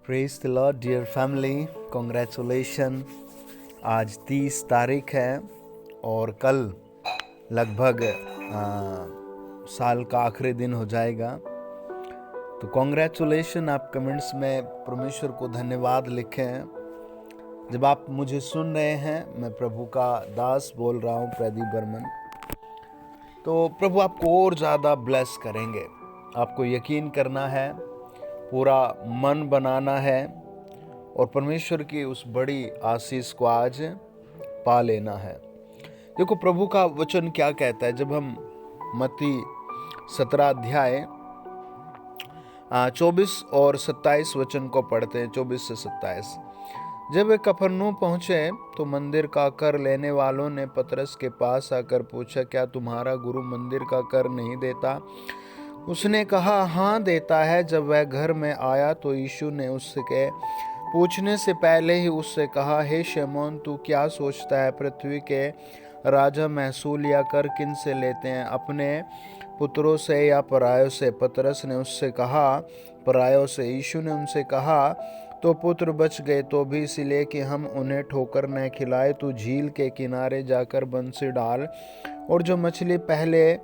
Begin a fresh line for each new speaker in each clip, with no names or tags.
Praise the Lord dear family, congratulation. आज 30 तारीख है और कल लगभग साल का आखिरी दिन हो जाएगा। तो कॉन्ग्रेचुलेशन। आप कमेंट्स में परमेश्वर को धन्यवाद लिखें। जब आप मुझे सुन रहे हैं, मैं प्रभु का दास बोल रहा हूँ, प्रदीप बर्मन। तो प्रभु आपको और ज़्यादा ब्लेस करेंगे। आपको यकीन करना है, पूरा मन बनाना है और परमेश्वर की उस बड़ी आशीष को आज पा लेना है। देखो प्रभु का वचन क्या कहता है। जब हम मत्ती 17 अध्याय 24 और 27 वचन को पढ़ते हैं, 24 से 27। जब वे कफरनहूम पहुंचे तो मंदिर का कर लेने वालों ने पतरस के पास आकर पूछा, क्या तुम्हारा गुरु मंदिर का कर नहीं देता? उसने कहा, हाँ देता है। जब वह घर में आया तो यीशु ने उसके पूछने से पहले ही उससे कहा, हे शमौन, तू क्या सोचता है? पृथ्वी के राजा महसूल या कर किन से लेते हैं, अपने पुत्रों से या परायों से? पतरस ने उससे कहा, परायों से। यीशु ने उनसे कहा, तो पुत्र बच गए तो भी इसलिए कि हम उन्हें ठोकर न खिलाए। तू झील के किनारे जाकर बंसी डाल और जो मछली पहले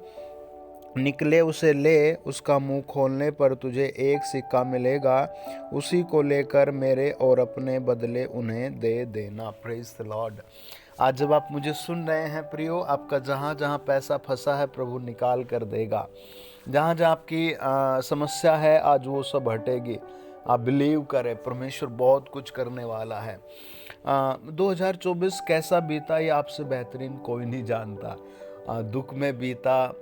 निकले उसे ले। उसका मुंह खोलने पर तुझे एक सिक्का मिलेगा, उसी को लेकर मेरे और अपने बदले उन्हें दे देना। Praise the Lord. आज जब आप मुझे सुन रहे हैं प्रियो, आपका जहाँ जहाँ पैसा फंसा है प्रभु निकाल कर देगा। जहाँ जहाँ आपकी समस्या है आज वो सब हटेगी। आप बिलीव करें, परमेश्वर बहुत कुछ करने वाला है। 2024 कैसा बीता ये आपसे बेहतरीन कोई नहीं जानता। दुख में बीता,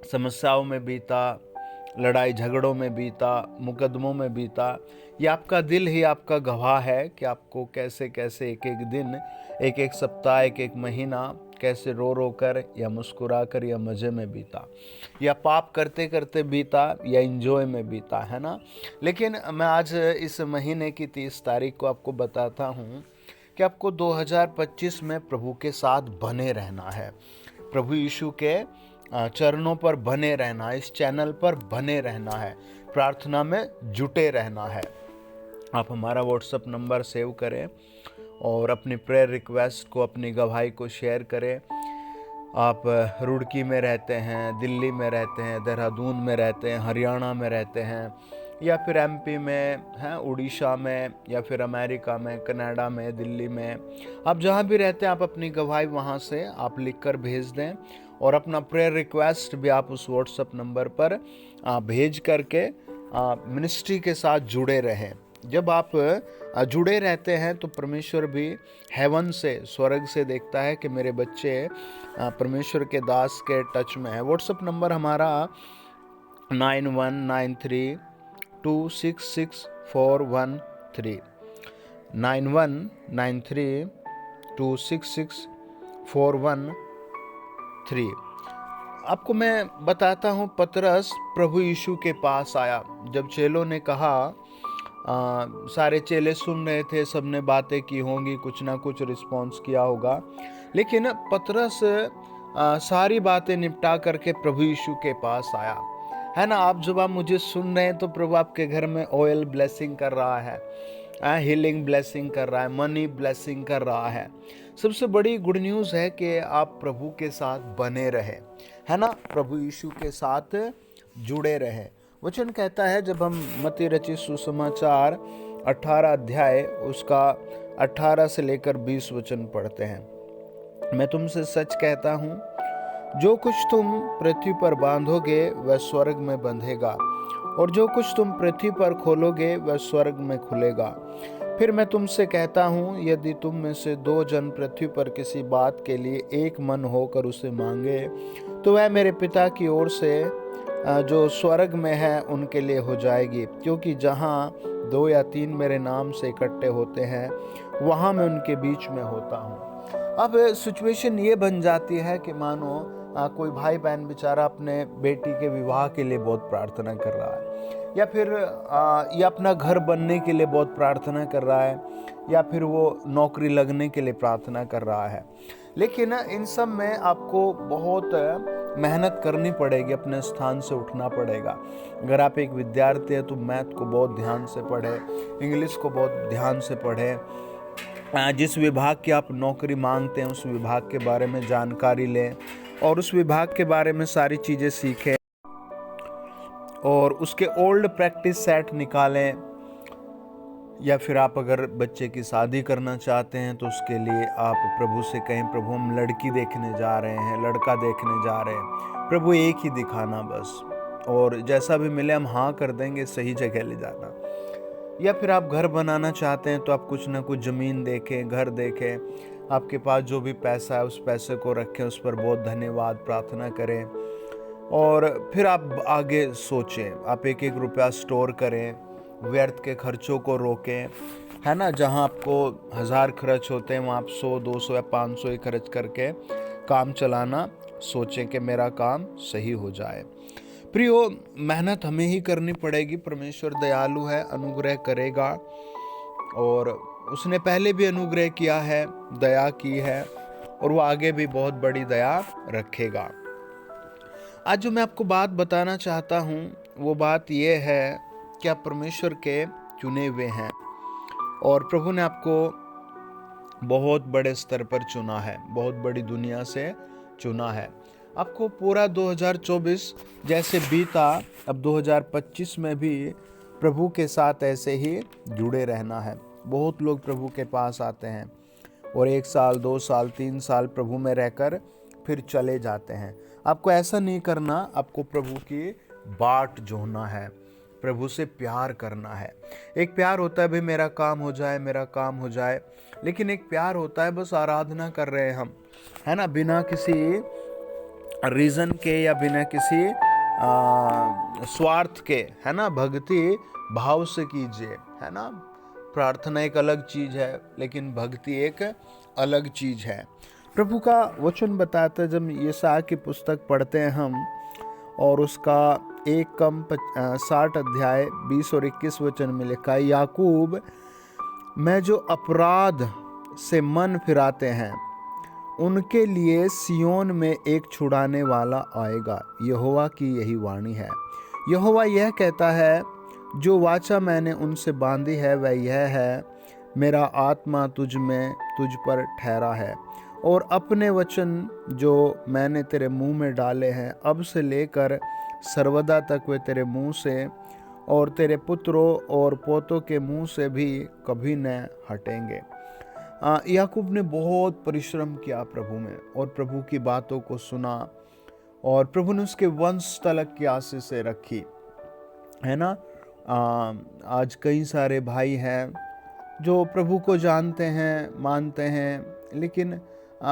समस्याओं में बीता, लड़ाई झगड़ों में बीता, मुकदमों में बीता। ये आपका दिल ही आपका गवाह है कि आपको कैसे कैसे एक एक दिन, एक एक सप्ताह, एक एक महीना कैसे रो रो कर या मुस्कुरा कर या मज़े में बीता, या पाप करते करते बीता या इंजॉय में बीता, है ना। लेकिन मैं आज इस महीने की 30 तारीख को आपको बताता हूँ कि आपको 2025 में प्रभु के साथ बने रहना है। प्रभु यीशु के चरणों पर बने रहना है, इस चैनल पर बने रहना है, प्रार्थना में जुटे रहना है। आप हमारा व्हाट्सएप नंबर सेव करें और अपनी प्रेयर रिक्वेस्ट को, अपनी गवाही को शेयर करें। आप रुड़की में रहते हैं, दिल्ली में रहते हैं, देहरादून में रहते हैं, हरियाणा में रहते हैं, या फिर एमपी में हैं, उड़ीसा में, या फिर अमेरिका में, कनाडा में, दिल्ली में, आप जहाँ भी रहते हैं आप अपनी गवाही वहाँ से आप लिखकर भेज दें और अपना प्रेयर रिक्वेस्ट भी आप उस व्हाट्सएप नंबर पर भेज करके मिनिस्ट्री के साथ जुड़े रहें। जब आप जुड़े रहते हैं तो परमेश्वर भी हेवन से, स्वर्ग से देखता है कि मेरे बच्चे परमेश्वर के दास के टच में है। व्हाट्सएप नंबर हमारा 9193266413 9193266413। आपको मैं बताता हूँ, पतरस प्रभु यीशु के पास आया। जब चेलों ने कहा, सारे चेले सुन रहे थे, सबने बातें की होंगी, कुछ ना कुछ रिस्पॉन्स किया होगा, लेकिन पतरस सारी बातें निपटा करके प्रभु यीशु के पास आया, है ना। आप जब आप मुझे सुन रहे हैं तो प्रभु आपके घर में ऑयल ब्लेसिंग कर रहा है, हीलिंग ब्लेसिंग कर रहा है, मनी ब्लेसिंग कर रहा है। सबसे बड़ी गुड न्यूज़ है कि आप प्रभु के साथ बने रहे, है ना, प्रभु यीशु के साथ जुड़े रहे। वचन कहता है, जब हम मत्ती रचित सुसमाचार 18 अध्याय उसका 18 से लेकर 20 वचन पढ़ते हैं, मैं तुमसे सच कहता हूँ, जो कुछ तुम पृथ्वी पर बांधोगे वह स्वर्ग में बंधेगा, और जो कुछ तुम पृथ्वी पर खोलोगे वह स्वर्ग में खुलेगा। फिर मैं तुमसे कहता हूँ, यदि तुम में से 2 जन पृथ्वी पर किसी बात के लिए एक मन होकर उसे मांगे, तो वह मेरे पिता की ओर से जो स्वर्ग में है उनके लिए हो जाएगी। क्योंकि जहाँ 2 या 3 मेरे नाम से इकट्ठे होते हैं, वहाँ मैं उनके बीच में होता हूँ। अब सिचुएशन ये बन जाती है कि मानो कोई भाई बहन बेचारा अपने बेटी के विवाह के लिए बहुत प्रार्थना कर रहा है, या फिर या अपना घर बनने के लिए बहुत प्रार्थना कर रहा है, या फिर वो नौकरी लगने के लिए प्रार्थना कर रहा है। लेकिन इन सब में आपको बहुत मेहनत करनी पड़ेगी, अपने स्थान से उठना पड़ेगा। अगर आप एक विद्यार्थी हैं तो मैथ को बहुत ध्यान से पढ़ें, इंग्लिश को बहुत ध्यान से पढ़ें। जिस विभाग की आप नौकरी मांगते हैं उस विभाग के बारे में जानकारी लें और उस विभाग के बारे में सारी चीज़ें सीखें और उसके ओल्ड प्रैक्टिस सेट निकालें। या फिर आप अगर बच्चे की शादी करना चाहते हैं तो उसके लिए आप प्रभु से कहें, प्रभु हम लड़की देखने जा रहे हैं, लड़का देखने जा रहे हैं, प्रभु एक ही दिखाना बस, और जैसा भी मिले हम हाँ कर देंगे, सही जगह ले जाना। या फिर आप घर बनाना चाहते हैं तो आप कुछ ना कुछ ज़मीन देखें, घर देखें, आपके पास जो भी पैसा है उस पैसे को रखें, उस पर बहुत धन्यवाद प्रार्थना करें और फिर आप आगे सोचें। आप एक एक रुपया स्टोर करें, व्यर्थ के खर्चों को रोकें, है ना। जहां आपको 1000 खर्च होते हैं वहाँ आप 100, 200 या 500 ही खर्च करके काम चलाना सोचें कि मेरा काम सही हो जाए। प्रियो, मेहनत हमें ही करनी पड़ेगी। परमेश्वर दयालु है, अनुग्रह करेगा और उसने पहले भी अनुग्रह किया है, दया की है और वो आगे भी बहुत बड़ी दया रखेगा। आज जो मैं आपको बात बताना चाहता हूँ वो बात ये है कि आप परमेश्वर के चुने हुए हैं और प्रभु ने आपको बहुत बड़े स्तर पर चुना है, बहुत बड़ी दुनिया से चुना है। आपको पूरा 2024 जैसे बीता, अब 2025 में भी प्रभु के साथ ऐसे ही जुड़े रहना है। बहुत लोग प्रभु के पास आते हैं और 1 साल, 2 साल, 3 साल प्रभु में रहकर फिर चले जाते हैं। आपको ऐसा नहीं करना, आपको प्रभु की बाट जोहना है, प्रभु से प्यार करना है। एक प्यार होता है भाई मेरा काम हो जाए, मेरा काम हो जाए, लेकिन एक प्यार होता है बस आराधना कर रहे हैं हम, है ना, बिना किसी रीज़न के या बिना किसी स्वार्थ के, है ना। भक्ति भाव से कीजिए, है ना। प्रार्थना एक अलग चीज़ है लेकिन भक्ति एक अलग चीज़ है। प्रभु का वचन बताता है, जब यशायाह की पुस्तक पढ़ते हैं हम और उसका 60 अध्याय 20 और 21 वचन में लिखा है, याकूब में जो अपराध से मन फिराते हैं उनके लिए सियोन में एक छुड़ाने वाला आएगा, यहोवा की यही वाणी है। यहोवा यह कहता है, जो वाचा मैंने उनसे बांधी है वह यह है, मेरा आत्मा तुझ पर ठहरा है और अपने वचन जो मैंने तेरे मुंह में डाले हैं अब से लेकर सर्वदा तक वे तेरे मुंह से और तेरे पुत्रों और पोतों के मुंह से भी कभी न हटेंगे। याकूब ने बहुत परिश्रम किया प्रभु में और प्रभु की बातों को सुना और प्रभु ने उसके वंश तलक की आशीष रखी, है ना। आज कई सारे भाई हैं जो प्रभु को जानते हैं, मानते हैं, लेकिन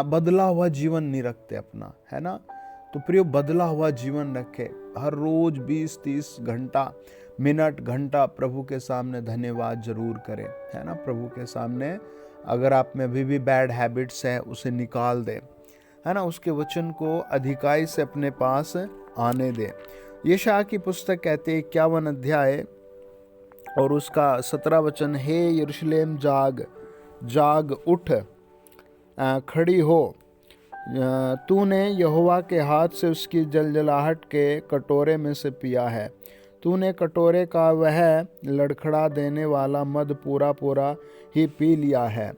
बदला हुआ जीवन नहीं रखते अपना, है ना। तो प्रियो, बदला हुआ जीवन रखे, हर रोज 20-30 घंटा, मिनट, घंटा प्रभु के सामने धन्यवाद जरूर करें, है ना। प्रभु के सामने अगर आप में अभी भी बैड हैबिट्स है उसे निकाल दें, है ना। उसके वचन को अधिकाई से अपने पास आने दें। यशायाह की पुस्तक कहते हैं 51 अध्याय और उसका 17 वचन, हे यरूशलेम जाग जाग उठ, खड़ी हो, तूने यहोवा के हाथ से उसकी जलजलाहट के कटोरे में से पिया है, तूने कटोरे का वह लड़खड़ा देने वाला मद पूरा पूरा ही पी लिया है।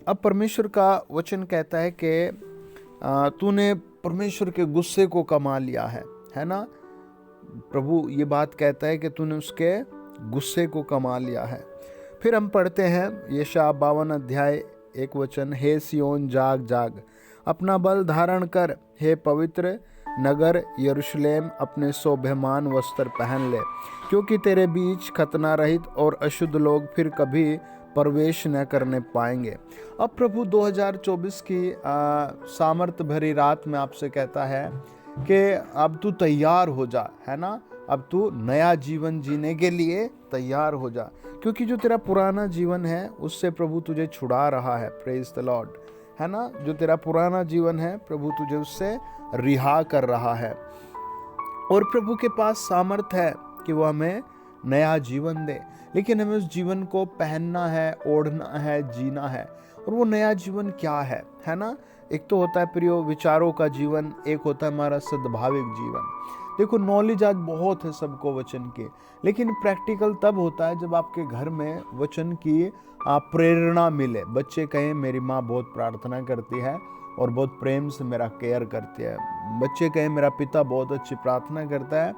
अब परमेश्वर का वचन कहता है कि तूने परमेश्वर के गुस्से को कमा लिया है ना। प्रभु ये बात कहता है कि तूने उसके गुस्से को कमा लिया है। फिर हम पढ़ते हैं यशायाह 52 अध्याय 1 वचन, हे सियोन जाग जाग, अपना बल धारण कर, हे पवित्र नगर यरूशलेम अपने शोभायमान वस्त्र पहन ले, क्योंकि तेरे बीच खतना रहित और अशुद्ध लोग फिर कभी प्रवेश न करने पाएंगे। अब प्रभु 2024 की सामर्थ भरी रात में आपसे कहता है कि अब तू तैयार हो जा, है ना। अब तू नया जीवन जीने के लिए तैयार हो जा, क्योंकि जो तेरा पुराना जीवन है उससे प्रभु तुझे छुड़ा रहा है। प्रेज द लॉर्ड, है ना। जो तेरा पुराना जीवन है प्रभु तुझे उससे रिहा कर रहा है और प्रभु के पास सामर्थ है कि वो हमें नया जीवन दे, लेकिन हमें उस जीवन को पहनना है, ओढ़ना है, जीना है। और वो नया जीवन क्या है ना। एक तो होता है प्रियो विचारों का जीवन, एक होता है हमारा सद्भाविक जीवन। देखो नॉलेज आज बहुत है सबको वचन की, लेकिन प्रैक्टिकल तब होता है जब आपके घर में वचन की प्रेरणा मिले। बच्चे कहें मेरी माँ बहुत प्रार्थना करती है और बहुत प्रेम से मेरा केयर करती है। बच्चे कहें मेरा पिता बहुत अच्छी प्रार्थना करता है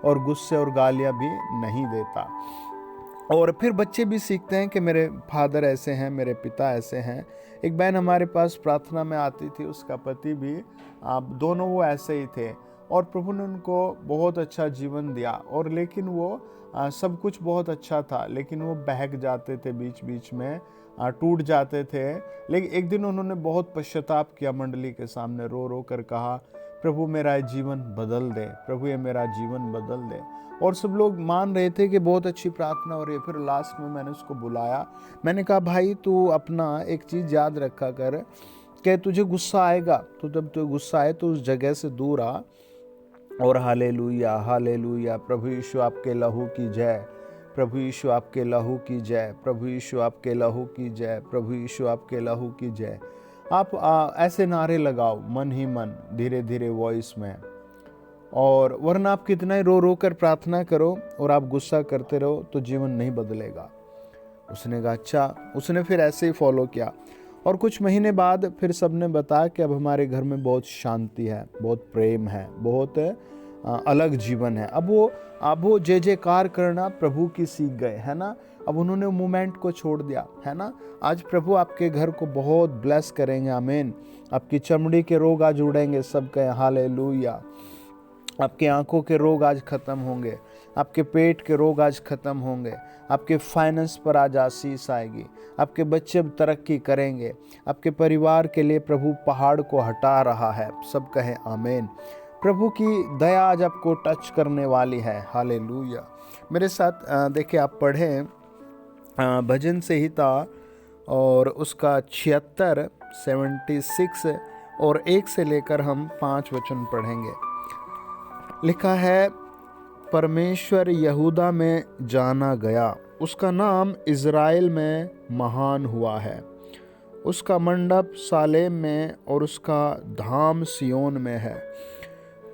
और गुस्से और गालियाँ भी नहीं देता। और फिर बच्चे भी सीखते हैं कि मेरे फादर ऐसे हैं, मेरे पिता ऐसे हैं। एक बहन हमारे पास प्रार्थना में आती थी, उसका पति भी, आप दोनों वो ऐसे ही थे और प्रभु ने उनको बहुत अच्छा जीवन दिया। और लेकिन वो सब कुछ बहुत अच्छा था, लेकिन वो बहक जाते थे बीच बीच में, टूट जाते थे। लेकिन एक दिन उन्होंने बहुत पश्चाताप किया, मंडली के सामने रो रो कर कहा प्रभु मेरा ये जीवन बदल दे, प्रभु ये मेरा जीवन बदल दे। और सब लोग मान रहे थे कि बहुत अच्छी प्रार्थना हो रही है। फिर लास्ट में मैंने उसको बुलाया, मैंने कहा भाई तू अपना एक चीज़ याद रखा कर कि तुझे गुस्सा आएगा, तो जब तुझे गुस्सा आए तो उस जगह से दूर आ और हालेलुया हालेलुया, प्रभु यीशु आपके लहू की जय, प्रभु यीशु आपके लहू की जय, प्रभु यीशु आपके लहू की जय, प्रभु यीशु आपके लहू की जय। आप ऐसे नारे लगाओ मन ही मन, धीरे धीरे वॉइस में। और वरना आप कितना ही रो रो कर प्रार्थना करो और आप गुस्सा करते रहो तो जीवन नहीं बदलेगा। उसने कहा अच्छा। उसने फिर ऐसे ही फॉलो किया और कुछ महीने बाद फिर सबने बताया कि अब हमारे घर में बहुत शांति है, बहुत प्रेम है, बहुत अलग जीवन है। अब वो जय जयकार करना प्रभु की सीख गए, है ना। अब उन्होंने मोमेंट को छोड़ दिया, है ना। आज प्रभु आपके घर को बहुत ब्लेस करेंगे, आमीन। आपकी चमड़ी के रोग आज उड़ेंगे, सब कहें हालेलुया। आपके आंखों के रोग आज खत्म होंगे, आपके पेट के रोग आज खत्म होंगे, आपके फाइनेंस पर आज आशीष आएगी, आपके बच्चे तरक्की करेंगे, आपके परिवार के लिए प्रभु पहाड़ को हटा रहा है, सब कहें आमीन। प्रभु की दया आज आपको टच करने वाली है, हालेलुया। मेरे साथ देखिए आप पढ़ें भजन संहिता और उसका 76 और 1 से लेकर हम 5 वचन पढ़ेंगे। लिखा है परमेश्वर यहूदा में जाना गया, उसका नाम इज़राइल में महान हुआ है। उसका मंडप सालेम में और उसका धाम सियोन में है।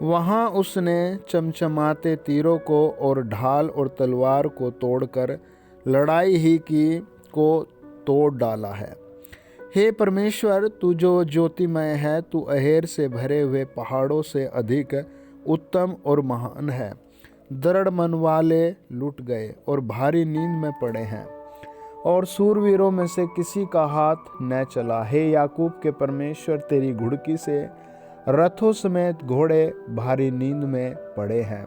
वहाँ उसने चमचमाते तीरों को और ढाल और तलवार को तोड़कर लड़ाई ही की को तोड़ डाला है। हे परमेश्वर, तू जो ज्योतिमय है, तू अहेर से भरे हुए पहाड़ों से अधिक उत्तम और महान है। दृढ़ मन वाले लुट गए और भारी नींद में पड़े हैं, और सूरवीरों में से किसी का हाथ न चला। हे याकूब के परमेश्वर, तेरी घुड़की से रथों समेत घोड़े भारी नींद में पड़े हैं।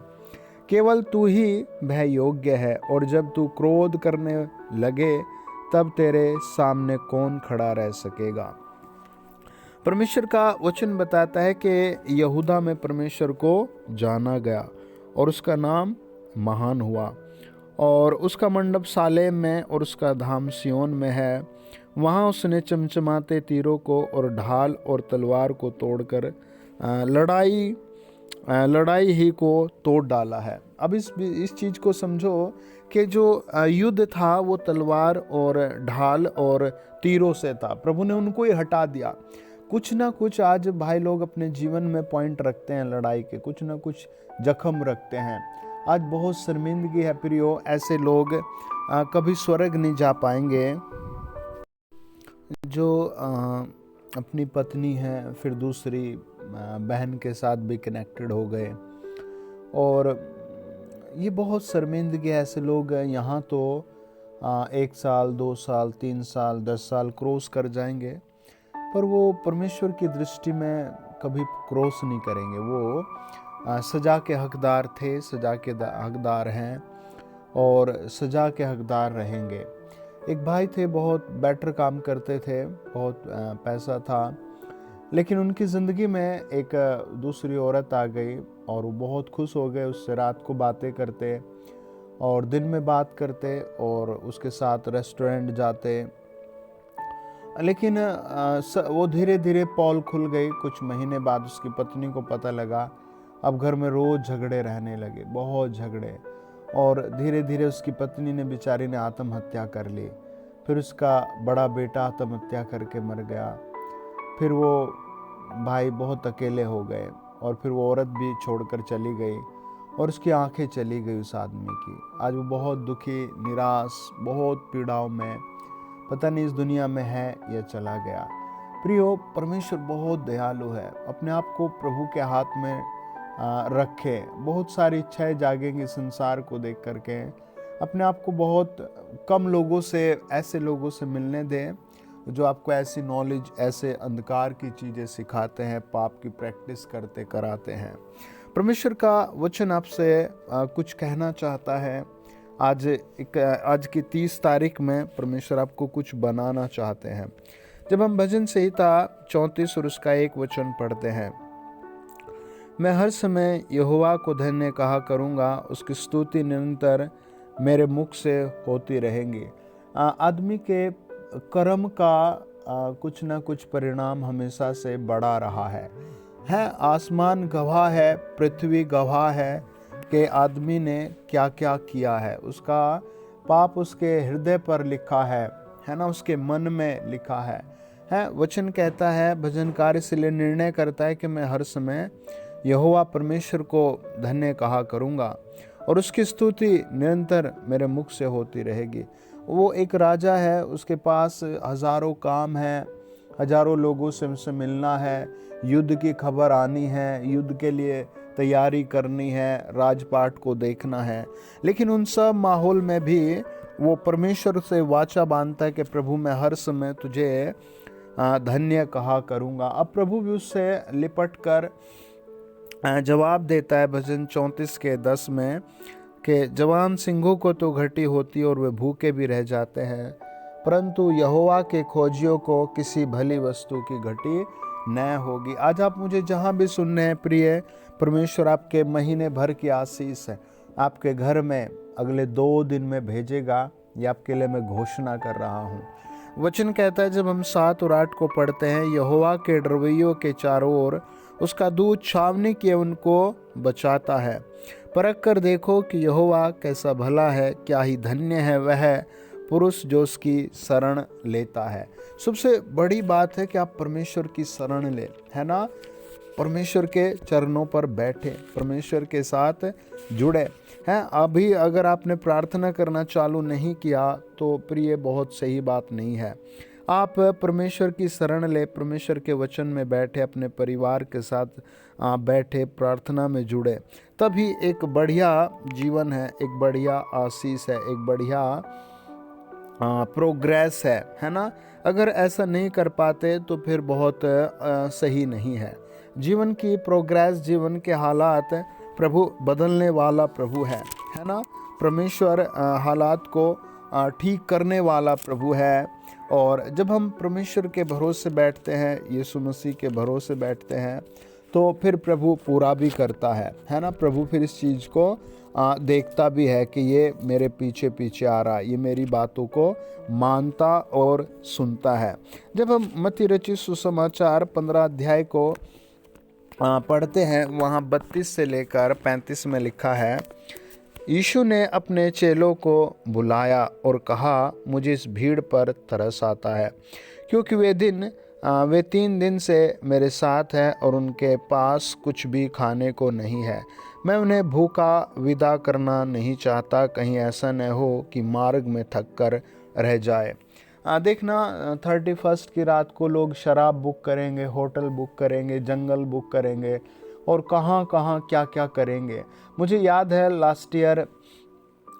केवल तू ही भय योग्य है, और जब तू क्रोध करने लगे तब तेरे सामने कौन खड़ा रह सकेगा। परमेश्वर का वचन बताता है कि यहूदा में परमेश्वर को जाना गया और उसका नाम महान हुआ, और उसका मंडप सालेम में और उसका धाम सियोन में है। वहाँ उसने चमचमाते तीरों को और ढाल और तलवार को तोड़कर लड़ाई ही को तोड़ डाला है। अब इस चीज़ को समझो कि जो युद्ध था वो तलवार और ढाल और तीरों से था, प्रभु ने उनको ही हटा दिया। कुछ ना कुछ आज भाई लोग अपने जीवन में पॉइंट रखते हैं लड़ाई के, कुछ ना कुछ जख्म रखते हैं। आज बहुत शर्मिंदगी है प्रियो, ऐसे लोग कभी स्वर्ग नहीं जा पाएंगे। जो अपनी पत्नी है फिर दूसरी बहन के साथ भी कनेक्टेड हो गए, और ये बहुत शर्मिंदगी है। ऐसे लोग यहाँ तो 1 साल 2 साल 3 साल 10 साल क्रॉस कर जाएंगे, पर वो परमेश्वर की दृष्टि में कभी क्रॉस नहीं करेंगे। वो सज़ा के हकदार थे, सज़ा के हकदार हैं और सज़ा के हकदार रहेंगे। एक भाई थे, बहुत बेटर काम करते थे, बहुत पैसा था, लेकिन उनकी ज़िंदगी में एक दूसरी औरत आ गई और वो बहुत खुश हो गए। उससे रात को बातें करते और दिन में बात करते और उसके साथ रेस्टोरेंट जाते, लेकिन वो धीरे धीरे पॉल खुल गई। कुछ महीने बाद उसकी पत्नी को पता लगा, अब घर में रोज़ झगड़े रहने लगे, बहुत झगड़े, और धीरे धीरे उसकी पत्नी ने बेचारी ने आत्महत्या कर ली। फिर उसका बड़ा बेटा आत्महत्या करके मर गया। फिर वो भाई बहुत अकेले हो गए और फिर वो औरत भी छोड़कर चली गई और उसकी आंखें चली गई उस आदमी की। आज वो बहुत दुखी, निराश, बहुत पीड़ाओं में, पता नहीं इस दुनिया में है या चला गया। प्रियो, परमेश्वर बहुत दयालु है। अपने आप को प्रभु के हाथ में रखे। बहुत सारी इच्छाएं जागेंगी संसार को देख करके। अपने आप को बहुत कम लोगों से, ऐसे लोगों से मिलने दें जो आपको ऐसी नॉलेज, ऐसे अंधकार की चीज़ें सिखाते हैं, पाप की प्रैक्टिस करते कराते हैं। परमेश्वर का वचन आपसे कुछ कहना चाहता है। आज की 30 तारीख में परमेश्वर आपको कुछ बनाना चाहते हैं। जब हम भजन संहिता 34 और उसका 1 वचन पढ़ते हैं, मैं हर समय यहोवा को धन्य कहा करूँगा, उसकी स्तुति निरंतर मेरे मुख से होती रहेंगी। आदमी के कर्म का कुछ ना कुछ परिणाम हमेशा से बड़ा रहा है। आसमान गवाह है, पृथ्वी गवाह है कि आदमी ने क्या क्या किया है। उसका पाप उसके हृदय पर लिखा है ना, उसके मन में लिखा है। वचन कहता है, भजनकार इसलिए निर्णय करता है कि मैं हर समय यहोवा परमेश्वर को धन्य कहा करूँगा और उसकी स्तुति निरंतर मेरे मुख से होती रहेगी। वो एक राजा है, उसके पास हजारों काम है, हजारों लोगों से उनसे मिलना है, युद्ध की खबर आनी है, युद्ध के लिए तैयारी करनी है, राजपाट को देखना है। लेकिन उन सब माहौल में भी वो परमेश्वर से वाचा बांधता है कि प्रभु मैं हर समय तुझे धन्य कहा करूँगा। अब प्रभु भी उससे लिपट कर जवाब देता है भजन 34 के 10 में कि जवान सिंहों को तो घटी होती और वे भूखे भी रह जाते हैं, परंतु यहोवा के खोजियों को किसी भली वस्तु की घटी न होगी। आज आप मुझे जहाँ भी सुन रहे हैं प्रिय, परमेश्वर आपके महीने भर की आशीष है आपके घर में अगले 2 दिन में भेजेगा। ये आपके लिए मैं घोषणा कर रहा हूँ। वचन कहता है, जब हम 7 और 8 को पढ़ते हैं, यहोवा के डरवैयों के चारों ओर उसका दूत छावनी किए उनको बचाता है। परख कर देखो कि यहोवा कैसा भला है, क्या ही धन्य है वह पुरुष जो उसकी शरण लेता है। सबसे बड़ी बात है कि आप परमेश्वर की शरण ले, है ना, परमेश्वर के चरणों पर बैठे, परमेश्वर के साथ जुड़े हैं। अभी अगर आपने प्रार्थना करना चालू नहीं किया तो प्रिय बहुत सही बात नहीं है। आप परमेश्वर की शरण ले, परमेश्वर के वचन में बैठे, अपने परिवार के साथ बैठे, प्रार्थना में जुड़े, तभी एक बढ़िया जीवन है, एक बढ़िया आशीष है, एक बढ़िया प्रोग्रेस है ना। अगर ऐसा नहीं कर पाते तो फिर बहुत सही नहीं है। जीवन की प्रोग्रेस, जीवन के हालात, प्रभु बदलने वाला प्रभु है ना। परमेश्वर हालात को ठीक करने वाला प्रभु है। और जब हम परमेश्वर के भरोसे बैठते हैं, यीशु मसीह के भरोसे बैठते हैं, तो फिर प्रभु पूरा भी करता है ना। प्रभु फिर इस चीज़ को देखता भी है कि ये मेरे पीछे पीछे आ रहा है, ये मेरी बातों को मानता और सुनता है। जब हम मत्ती रचित सुसमाचार 15 अध्याय को पढ़ते हैं, वहाँ 32 से लेकर 35 में लिखा है, यीशु ने अपने चेलों को बुलाया और कहा, मुझे इस भीड़ पर तरस आता है, क्योंकि वे 3 दिन से मेरे साथ हैं और उनके पास कुछ भी खाने को नहीं है। मैं उन्हें भूखा विदा करना नहीं चाहता, कहीं ऐसा न हो कि मार्ग में थक कर रह जाए। देखना 31 की रात को लोग शराब बुक करेंगे, होटल बुक करेंगे, जंगल बुक करेंगे और कहाँ कहाँ क्या क्या करेंगे। मुझे याद है लास्ट ईयर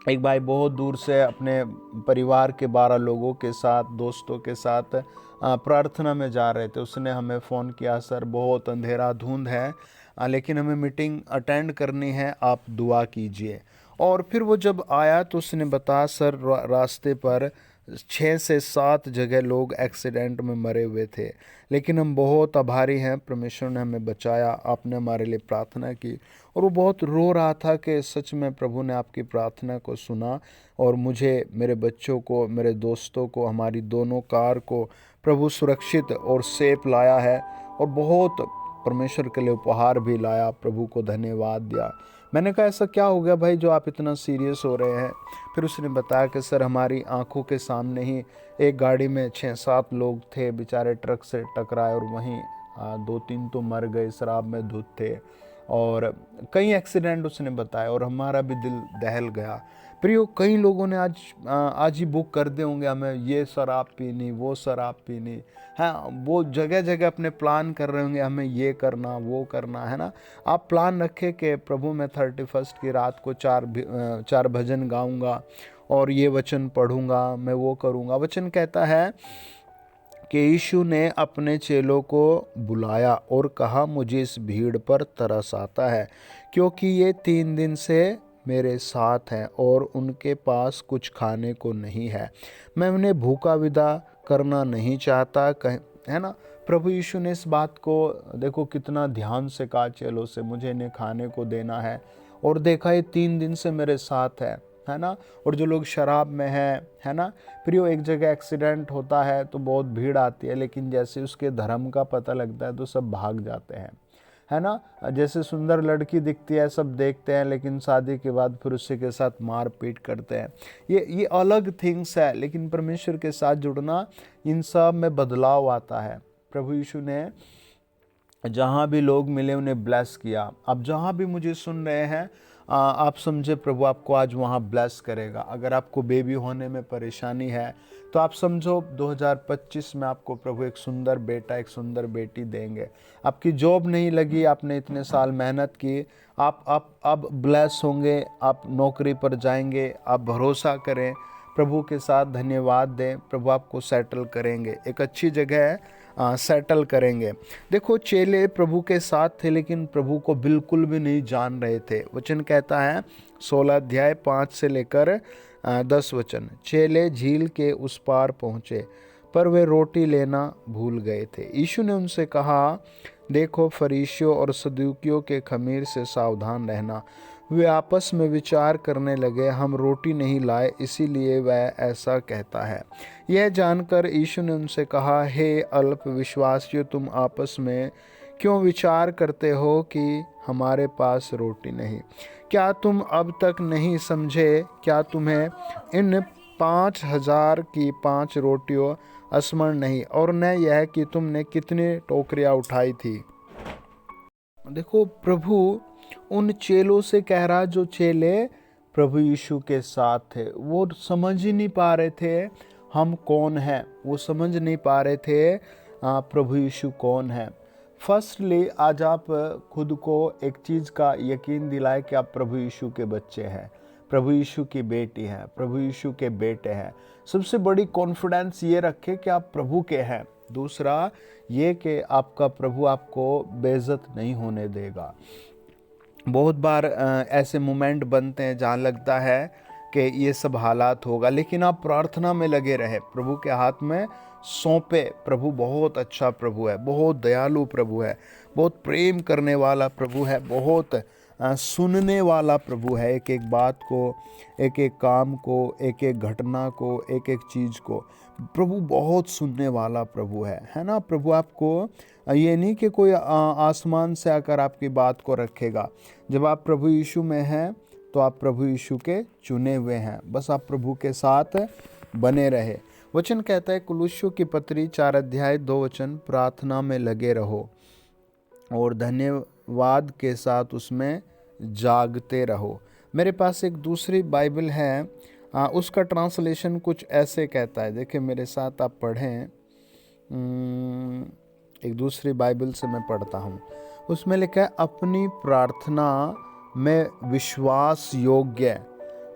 एक भाई बहुत दूर से अपने परिवार के 12 लोगों के साथ, दोस्तों के साथ प्रार्थना में जा रहे थे। उसने हमें फ़ोन किया, सर बहुत अंधेरा धुंध है, लेकिन हमें मीटिंग अटेंड करनी है, आप दुआ कीजिए। और फिर वो जब आया तो उसने बताया, सर रास्ते पर 6 से 7 जगह लोग एक्सीडेंट में मरे हुए थे, लेकिन हम बहुत आभारी हैं, परमेश्वर ने हमें बचाया, आपने हमारे लिए प्रार्थना की। और वो बहुत रो रहा था कि सच में प्रभु ने आपकी प्रार्थना को सुना और मुझे, मेरे बच्चों को, मेरे दोस्तों को, हमारी दोनों कार को प्रभु सुरक्षित और सेफ लाया है और बहुत परमेश्वर के लिए उपहार भी लाया। प्रभु को धन्यवाद दिया। मैंने कहा, ऐसा क्या हो गया भाई जो आप इतना सीरियस हो रहे हैं? फिर उसने बताया कि सर हमारी आंखों के सामने ही एक गाड़ी में 6-7 लोग थे, बेचारे ट्रक से टकराए और वहीं 2-3 तो मर गए, शराब में धुत थे, और कई एक्सीडेंट उसने बताए, और हमारा भी दिल दहल गया। प्रियो, कई लोगों ने आज ही बुक कर दे होंगे, हमें ये शराब पीनी, वो शराब पीनी, हाँ, वो जगह जगह अपने प्लान कर रहे होंगे, हमें ये करना, वो करना, है ना। आप प्लान रखें कि प्रभु मैं 31 की रात को 4 भजन गाऊंगा और ये वचन पढ़ूंगा, मैं वो करूंगा। वचन कहता है कि यीशु ने अपने चेलों को बुलाया और कहा, मुझे इस भीड़ पर तरस आता है, क्योंकि ये 3 दिन से मेरे साथ हैं और उनके पास कुछ खाने को नहीं है। मैं उन्हें भूखा विदा करना नहीं चाहता, है ना। प्रभु यीशु ने इस बात को देखो कितना ध्यान से कहा चेलों से, मुझे इन्हें खाने को देना है, और देखा ये 3 दिन से मेरे साथ है ना। और जो लोग शराब में है ना। प्रियो, एक जगह एक्सीडेंट होता है तो बहुत भीड़ आती है, लेकिन जैसे उसके धर्म का पता लगता है तो सब भाग जाते हैं, है ना। जैसे सुंदर लड़की दिखती है सब देखते हैं, लेकिन शादी के बाद फिर उसी के साथ मार पीट करते हैं। ये अलग थिंग्स है, लेकिन परमेश्वर के साथ जुड़ना, इन सब में बदलाव आता है। प्रभु यीशु ने जहाँ भी लोग मिले उन्हें ब्लेस किया। अब जहाँ भी मुझे सुन रहे हैं, आप समझे प्रभु आपको आज वहाँ ब्लेस करेगा। अगर आपको बेबी होने में परेशानी है तो आप समझो 2025 में आपको प्रभु एक सुंदर बेटा, एक सुंदर बेटी देंगे। आपकी जॉब नहीं लगी, आपने इतने साल मेहनत की, आप अब ब्लेस होंगे, आप नौकरी पर जाएंगे। आप भरोसा करें, प्रभु के साथ धन्यवाद दें, प्रभु आपको सेटल करेंगे, एक अच्छी जगह सेटल करेंगे। देखो, चेले प्रभु के साथ थे, लेकिन प्रभु को बिल्कुल भी नहीं जान रहे थे। वचन कहता है 16 अध्याय 5 से लेकर 10 वचन, चेले झील के उस पार पहुँचे, पर वे रोटी लेना भूल गए थे। यीशु ने उनसे कहा, देखो, फरीसियों और सदूकियों के खमीर से सावधान रहना। वे आपस में विचार करने लगे, हम रोटी नहीं लाए, इसीलिए वह ऐसा कहता है। यह जानकर यीशु ने उनसे कहा, हे अल्प विश्वासियों, तुम आपस में क्यों विचार करते हो कि हमारे पास रोटी नहीं? क्या तुम अब तक नहीं समझे? क्या तुम्हें इन 5,000 की 5 रोटियों स्मरण नहीं, और न यह कि तुमने कितनी टोकरियां उठाई थी? देखो, प्रभु उन चेलों से कह रहा, जो चेले प्रभु यीशु के साथ थे, वो समझ ही नहीं पा रहे थे हम कौन हैं। वो समझ नहीं पा रहे थे प्रभु यीशु कौन है। फर्स्टली, आज आप खुद को एक चीज़ का यकीन दिलाए कि आप प्रभु यीशु के बच्चे हैं, प्रभु यीशु की बेटी हैं, प्रभु यीशु के बेटे हैं। सबसे बड़ी कॉन्फिडेंस ये रखें कि आप प्रभु के हैं। दूसरा ये कि आपका प्रभु आपको बेइज्जत नहीं होने देगा। बहुत बार ऐसे मोमेंट बनते हैं जहाँ लगता है कि ये सब हालात होगा, लेकिन आप प्रार्थना में लगे रहे, प्रभु के हाथ में सौंपे। प्रभु बहुत अच्छा प्रभु है, बहुत दयालु प्रभु है, बहुत प्रेम करने वाला प्रभु है, बहुत सुनने वाला प्रभु है। एक एक बात को, एक एक काम को, एक एक घटना को, एक एक चीज़ को प्रभु बहुत सुनने वाला प्रभु है ना। प्रभु आपको ये नहीं कि कोई आसमान से आकर आपकी बात को रखेगा। जब आप प्रभु यीशु में हैं तो आप प्रभु यीशु के चुने हुए हैं, बस आप प्रभु के साथ बने रहे। वचन कहता है कुलुस्सियों की पत्री 4 अध्याय 2 वचन, प्रार्थना में लगे रहो और धन्यवाद के साथ उसमें जागते रहो। मेरे पास एक दूसरी बाइबल है, उसका ट्रांसलेशन कुछ ऐसे कहता है, देखिए मेरे साथ आप पढ़ें। एक दूसरी बाइबल से मैं पढ़ता हूँ, उसमें लिखा है, अपनी प्रार्थना में विश्वास योग्य,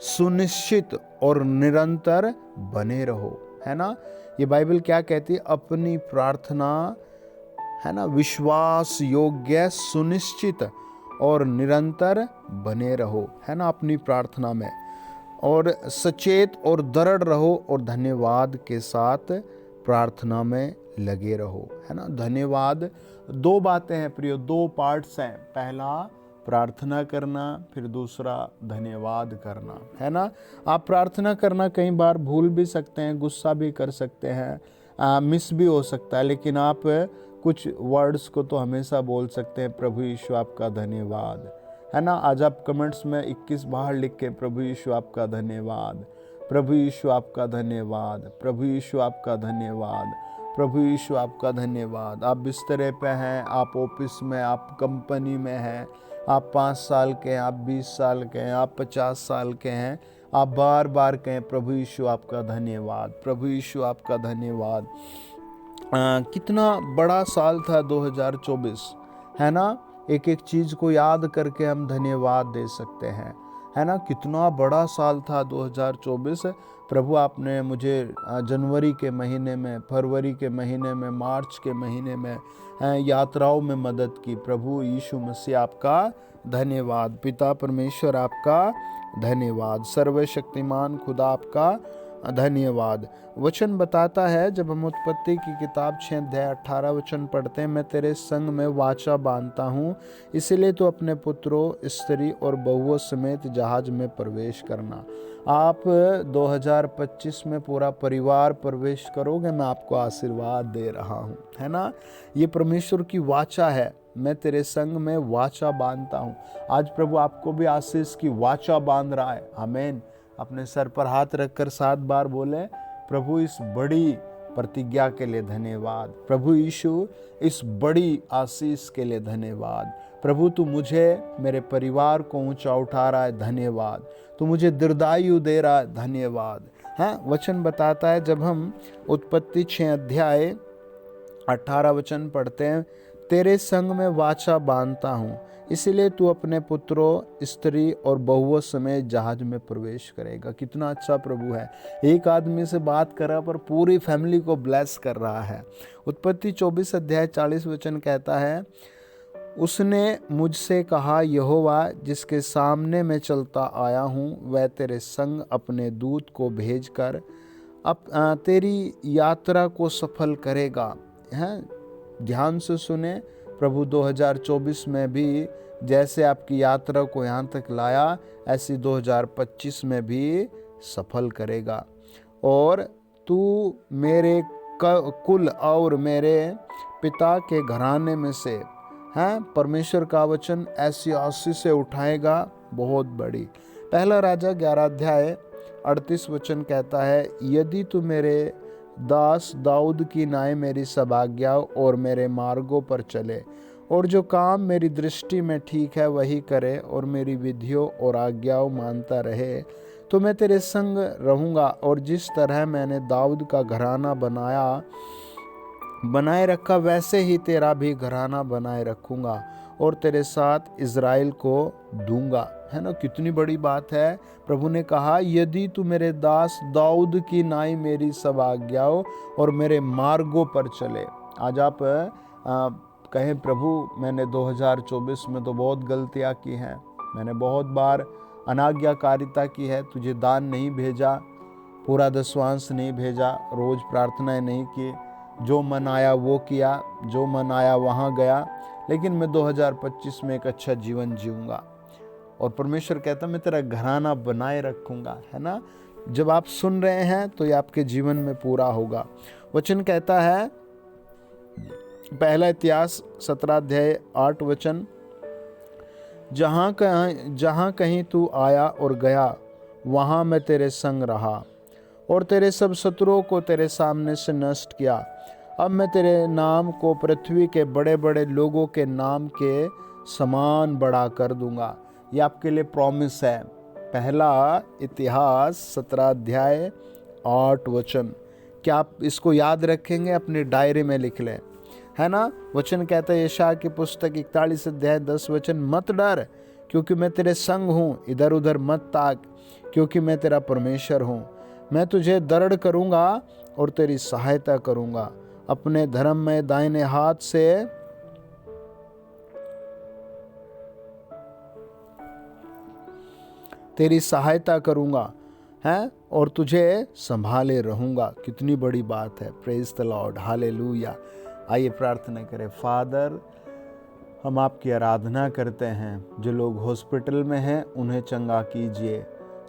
सुनिश्चित और निरंतर बने रहो, है ना। ये बाइबल क्या कहती है? अपनी प्रार्थना, है ना, विश्वास योग्य, सुनिश्चित और निरंतर बने रहो, है ना, अपनी प्रार्थना में, और सचेत और दृढ़ रहो और धन्यवाद के साथ प्रार्थना में लगे रहो, है ना। धन्यवाद, 2 बातें हैं प्रियो, 2 पार्ट्स हैं। पहला प्रार्थना करना, फिर दूसरा धन्यवाद करना, है ना। आप प्रार्थना करना कई बार भूल भी सकते हैं, गुस्सा भी कर सकते हैं, मिस भी हो सकता है, लेकिन आप कुछ वर्ड्स को तो हमेशा बोल सकते हैं, प्रभु यीशु आपका धन्यवाद, है ना। आज आप कमेंट्स में 21 बाहर लिख के, प्रभु यीशु आपका धन्यवाद, प्रभु यीशु आपका धन्यवाद, प्रभु यीशु आपका धन्यवाद, प्रभु यीशु आपका धन्यवाद। आप बिस्तरे पे हैं, आप ऑफिस में, आप कंपनी में हैं, आप 5 साल के हैं, आप 20 साल के हैं, आप 50 साल के हैं, आप बार बार कहें प्रभु यीशु आपका धन्यवाद, प्रभु यीशु आपका धन्यवाद। कितना बड़ा साल था 2024, है ना। एक एक चीज़ को याद करके हम धन्यवाद दे सकते हैं, है ना। कितना बड़ा साल था 2024। प्रभु आपने मुझे जनवरी के महीने में, फरवरी के महीने में, मार्च के महीने में यात्राओं में मदद की। प्रभु यीशु मसीह आपका धन्यवाद। पिता परमेश्वर आपका धन्यवाद। सर्वशक्तिमान खुदा आपका धन्यवाद। वचन बताता है, जब हम उत्पत्ति की किताब 6 अध्याय 18 वचन पढ़ते हैं, मैं तेरे संग में वाचा बांधता हूँ, इसलिए तो अपने पुत्रों, स्त्री और बहुओं समेत जहाज में प्रवेश करना। आप 2025 में पूरा परिवार प्रवेश करोगे, मैं आपको आशीर्वाद दे रहा हूँ, है ना। ये परमेश्वर की वाचा है, मैं तेरे संग में वाचा बांधता हूँ। आज प्रभु आपको भी आशीष की वाचा बांध रहा है। आमीन। अपने सर पर हाथ रखकर 7 बार बोले, प्रभु इस बड़ी प्रतिज्ञा के लिए धन्यवाद, प्रभु यीशु इस बड़ी आशीष के लिए धन्यवाद। प्रभु तू मुझे, मेरे परिवार को ऊंचा उठा रहा है, धन्यवाद। तू मुझे दीर्घायु दे रहा है, धन्यवाद। हाँ, वचन बताता है, जब हम उत्पत्ति 6 अध्याय 18 वचन पढ़ते हैं, तेरे संग में वाचा बांधता हूँ, इसलिए तू अपने पुत्रों, स्त्री और बहुओं समेत जहाज में प्रवेश करेगा। कितना अच्छा प्रभु है। एक आदमी से बात कर रहा पर पूरी फैमिली को ब्लेस कर रहा है। उत्पत्ति 24 अध्याय 40 वचन कहता है, उसने मुझसे कहा, यहोवा जिसके सामने मैं चलता आया हूँ, वह तेरे संग अपने दूत को भेजकर अब तेरी यात्रा को सफल करेगा। हैं, ध्यान से सुने, प्रभु 2024 में भी जैसे आपकी यात्रा को यहाँ तक लाया, ऐसी 2025 में भी सफल करेगा। और तू मेरे कुल और मेरे पिता के घराने में से, हैं, परमेश्वर का वचन ऐसी आशीष से उठाएगा बहुत बड़ी। पहला राजा 11 अध्याय 38 वचन कहता है, यदि तू मेरे दास दाऊद की नाई मेरी सब आज्ञाओं और मेरे मार्गों पर चले और जो काम मेरी दृष्टि में ठीक है वही करे और मेरी विधियों और आज्ञाओं मानता रहे, तो मैं तेरे संग रहूँगा और जिस तरह मैंने दाऊद का घराना बनाए रखा, वैसे ही तेरा भी घराना बनाए रखूँगा और तेरे साथ इज़राइल को दूंगा। है ना, कितनी बड़ी बात है। प्रभु ने कहा, यदि तू मेरे दास दाऊद की नाई मेरी सब आज्ञाओं और मेरे मार्गों पर चले। आज आप कहें, प्रभु मैंने 2024 में तो बहुत गलतियां की हैं, मैंने बहुत बार अनाज्ञाकारिता की है, तुझे दान नहीं भेजा, पूरा दशवांश नहीं भेजा, रोज प्रार्थनाएं नहीं की, जो मन आया वो किया, जो मन आया वहाँ गया, लेकिन मैं 2025 में एक अच्छा जीवन जीऊँगा। और परमेश्वर कहता है, मैं तेरा घराना बनाए रखूँगा। है ना, जब आप सुन रहे हैं तो ये आपके जीवन में पूरा होगा। वचन कहता है, पहला इतिहास 17 अध्याय 8 वचन, जहाँ कहीं तू आया और गया, वहाँ मैं तेरे संग रहा और तेरे सब शत्रुओं को तेरे सामने से नष्ट किया। अब मैं तेरे नाम को पृथ्वी के बड़े बड़े लोगों के नाम के समान बड़ा कर दूंगा। ये आपके लिए प्रॉमिस है। पहला इतिहास 17 अध्याय 8 वचन। क्या आप इसको याद रखेंगे? अपनी डायरी में लिख लें। है ना, वचन कहता है यशायाह की पुस्तक 41 अध्याय 10 वचन, मत डर क्योंकि मैं तेरे संग हूँ, इधर उधर मत ताक क्योंकि मैं तेरा परमेश्वर हूँ। मैं तुझे दृढ़ करूँगा और तेरी सहायता करूँगा, अपने धर्म में दाहिने हाथ से तेरी सहायता करूँगा, हैं, और तुझे संभाले रहूँगा। कितनी बड़ी बात है। Praise the Lord, hallelujah. आइए प्रार्थना करें। फादर, हम आपकी आराधना करते हैं। जो लोग हॉस्पिटल में हैं उन्हें चंगा कीजिए,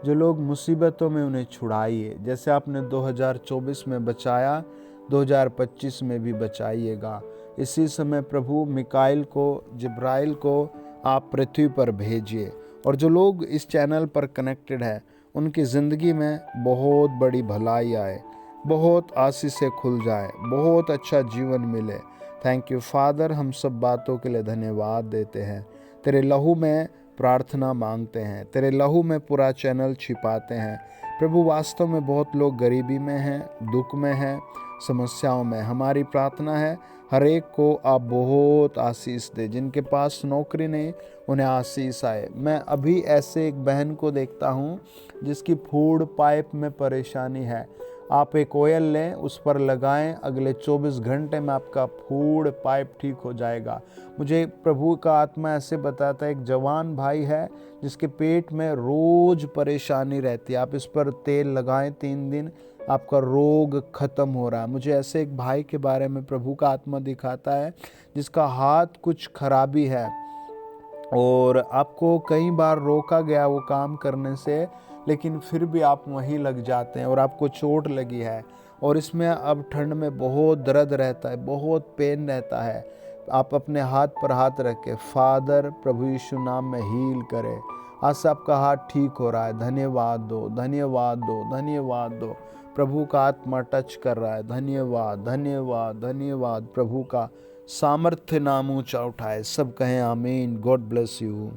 जो लोग मुसीबतों में उन्हें छुड़ाइए। जैसे आपने 2024 में बचाया, 2025 में भी बचाइएगा। इसी समय प्रभु मिकाइल को, जिब्राइल को आप पृथ्वी पर भेजिए, और जो लोग इस चैनल पर कनेक्टेड है उनकी ज़िंदगी में बहुत बड़ी भलाई आए। बहुत आशीषें खुल जाए, बहुत अच्छा जीवन मिले। थैंक यू फादर, हम सब बातों के लिए धन्यवाद देते हैं। तेरे लहू में प्रार्थना मांगते हैं, तेरे लहू में पूरा चैनल छिपाते हैं। प्रभु वास्तव में बहुत लोग गरीबी में हैं, दुख में हैं, समस्याओं में। हमारी प्रार्थना है हर एक को आप बहुत आशीष दे। जिनके पास नौकरी नहीं उन्हें आशीष आए। मैं अभी ऐसे एक बहन को देखता हूँ जिसकी फूड पाइप में परेशानी है। आप एक ऑयल लें, उस पर लगाएं, अगले 24 घंटे में आपका फूड पाइप ठीक हो जाएगा। मुझे प्रभु का आत्मा ऐसे बताता है, एक जवान भाई है जिसके पेट में रोज परेशानी रहती है। आप इस पर तेल लगाएं, 3 दिन आपका रोग खत्म हो रहा है। मुझे ऐसे एक भाई के बारे में प्रभु का आत्मा दिखाता है जिसका हाथ कुछ खराबी है और आपको कई बार रोका गया वो काम करने से, लेकिन फिर भी आप वहीं लग जाते हैं और आपको चोट लगी है और इसमें अब ठंड में बहुत दर्द रहता है, बहुत पेन रहता है। आप अपने हाथ पर हाथ रख के फादर प्रभु यीशु नाम में हील करें। आज से आपका हाथ ठीक हो रहा है। धन्यवाद दो, धन्यवाद दो, धन्यवाद दो। प्रभु का आत्मा टच कर रहा है। धन्यवाद, धन्यवाद, धन्यवाद। प्रभु का सामर्थ्य नाम ऊंचा उठाए। सब कहें आमीन। God bless you.